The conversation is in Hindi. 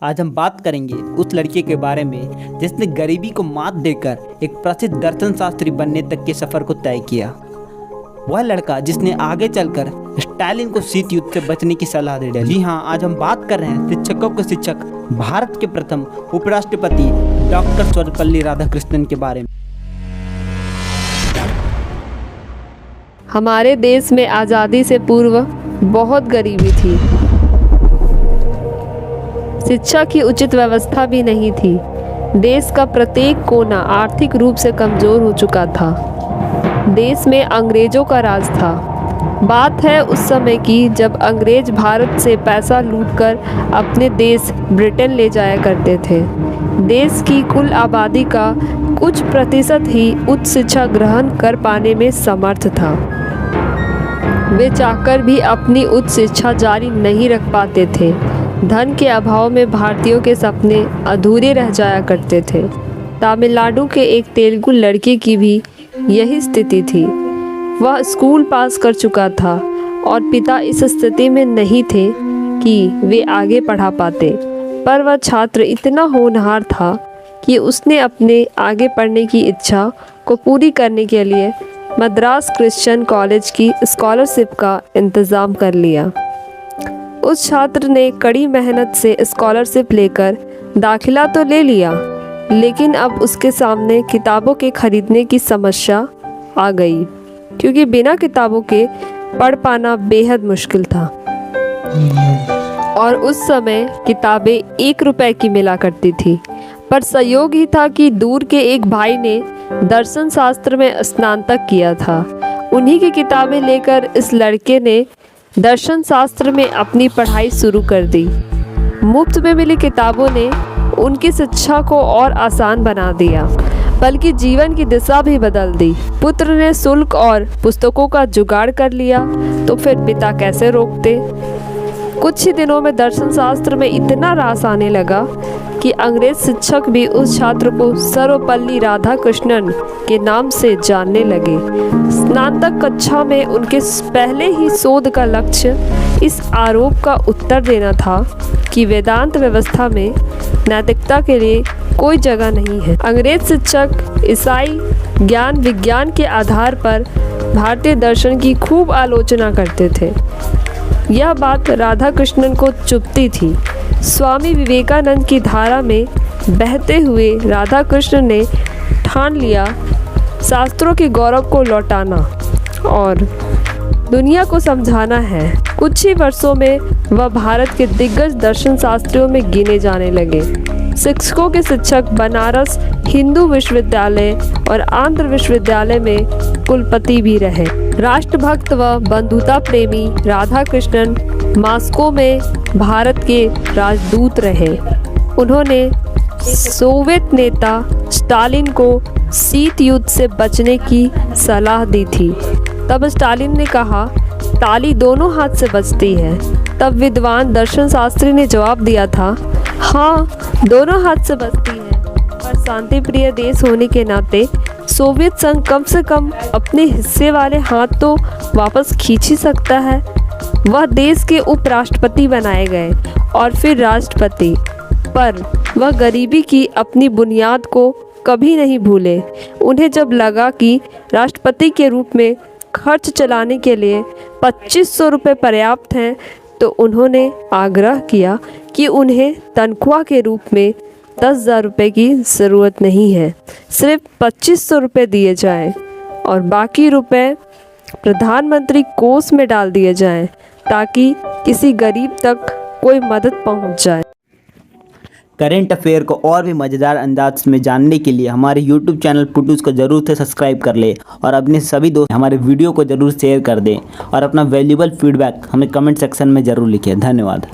आज हम बात करेंगे उस लड़के के बारे में जिसने गरीबी को मात देकर एक प्रसिद्ध दर्शन शास्त्री बनने तक के सफर को तय किया। वह लड़का जिसने आगे चलकर स्टालिन को शीत युद्ध से बचने की सलाह दे डाली। जी हाँ, आज हम बात कर रहे हैं शिक्षकों के शिक्षक, भारत के प्रथम उपराष्ट्रपति डॉक्टर सर्वपल्ली राधाकृष्णन के बारे में। हमारे देश में आज़ादी से पूर्व बहुत गरीबी थी। शिक्षा की उचित व्यवस्था भी नहीं थी। देश का प्रत्येक कोना आर्थिक रूप से कमज़ोर हो चुका था। देश में अंग्रेज़ों का राज था। बात है उस समय की जब अंग्रेज भारत से पैसा लूटकर अपने देश ब्रिटेन ले जाया करते थे। देश की कुल आबादी का कुछ प्रतिशत ही उच्च शिक्षा ग्रहण कर पाने में समर्थ था। वे चाहकर भी अपनी उच्च शिक्षा जारी नहीं रख पाते थे। धन के अभाव में भारतीयों के सपने अधूरे रह जाया करते थे। तमिलनाडु के एक तेलुगु लड़के की भी यही स्थिति थी। वह स्कूल पास कर चुका था और पिता इस स्थिति में नहीं थे कि वे आगे पढ़ा पाते, पर वह छात्र इतना होनहार था कि उसने अपने आगे पढ़ने की इच्छा को पूरी करने के लिए मद्रास क्रिश्चियन कॉलेज की स्कॉलरशिप का इंतज़ाम कर लिया। उस छात्र ने कड़ी मेहनत से स्कॉलरशिप लेकर दाखिला तो ले लिया, लेकिन अब उसके सामने किताबों के खरीदने की समस्या आ गई, क्योंकि बिना किताबों के पढ़ पाना बेहद मुश्किल था। और उस समय किताबें 1 रुपए की मिला करती थी। पर संयोग ही था कि दूर के एक भाई ने दर्शन शास्त्र में स्नातक किया था। उन्हीं की किताबें लेकर इस लड़के ने दर्शन शास्त्र में अपनी पढ़ाई शुरू कर दी। मुफ्त में मिली किताबों ने उनकी शिक्षा को और आसान बना दिया, बल्कि जीवन की दिशा भी बदल दी। पुत्र ने शुल्क और पुस्तकों का जुगाड़ कर लिया तो फिर पिता कैसे रोकते। कुछ ही दिनों में दर्शन शास्त्र में इतना रस आने लगा कि अंग्रेज शिक्षक भी उस छात्र को सर्वपल्ली राधाकृष्णन के नाम से जानने लगे। स्नातक कक्षा में उनके पहले ही शोध का लक्ष्य इस आरोप का उत्तर देना था कि वेदांत व्यवस्था में नैतिकता के लिए कोई जगह नहीं है। अंग्रेज शिक्षक ईसाई ज्ञान विज्ञान के आधार पर भारतीय दर्शन की खूब आलोचना करते थे। यह बात राधाकृष्णन को चुभती थी। स्वामी विवेकानंद की धारा में बहते हुए राधाकृष्ण ने ठान लिया शास्त्रों के गौरव को लौटाना और दुनिया को समझाना है। कुछ ही वर्षों में वह भारत के दिग्गज दर्शन शास्त्रियों में गिने जाने लगे। शिक्षकों के शिक्षक बनारस हिंदू विश्वविद्यालय और आंध्र विश्वविद्यालय में कुलपति भी रहे। राष्ट्रभक्त व बंधुता प्रेमी राधाकृष्णन मॉस्को में भारत के राजदूत रहे। उन्होंने सोवियत नेता स्टालिन को शीत युद्ध से बचने की सलाह दी थी। तब स्टालिन ने कहा, ताली दोनों हाथ से बजती है। तब विद्वान दर्शन शास्त्री ने जवाब दिया था, हाँ, दोनों हाथ से बजती है, पर शांति प्रिय देश होने के नाते सोवियत संघ कम से कम अपने हिस्से वाले हाथ तो वापस खींच ही सकता है। वह देश के उपराष्ट्रपति बनाए गए और फिर राष्ट्रपति, पर वह गरीबी की अपनी बुनियाद को कभी नहीं भूले। उन्हें जब लगा कि राष्ट्रपति के रूप में खर्च चलाने के लिए 2500 रुपये पर्याप्त हैं, तो उन्होंने आग्रह किया कि उन्हें तनख्वाह के रूप में 10,000 रुपये की ज़रूरत नहीं है, सिर्फ 2500 रुपये दिए जाएं और बाकी रुपए प्रधानमंत्री कोष में डाल दिए जाएं, ताकि किसी गरीब तक कोई मदद पहुंच जाए। करेंट अफेयर को और भी मज़ेदार अंदाज में जानने के लिए हमारे YouTube चैनल पुटूस को ज़रूर से सब्सक्राइब कर ले और अपने सभी दोस्त हमारे वीडियो को ज़रूर शेयर कर दें और अपना वैल्यूबल फीडबैक हमें कमेंट सेक्शन में ज़रूर लिखें। धन्यवाद।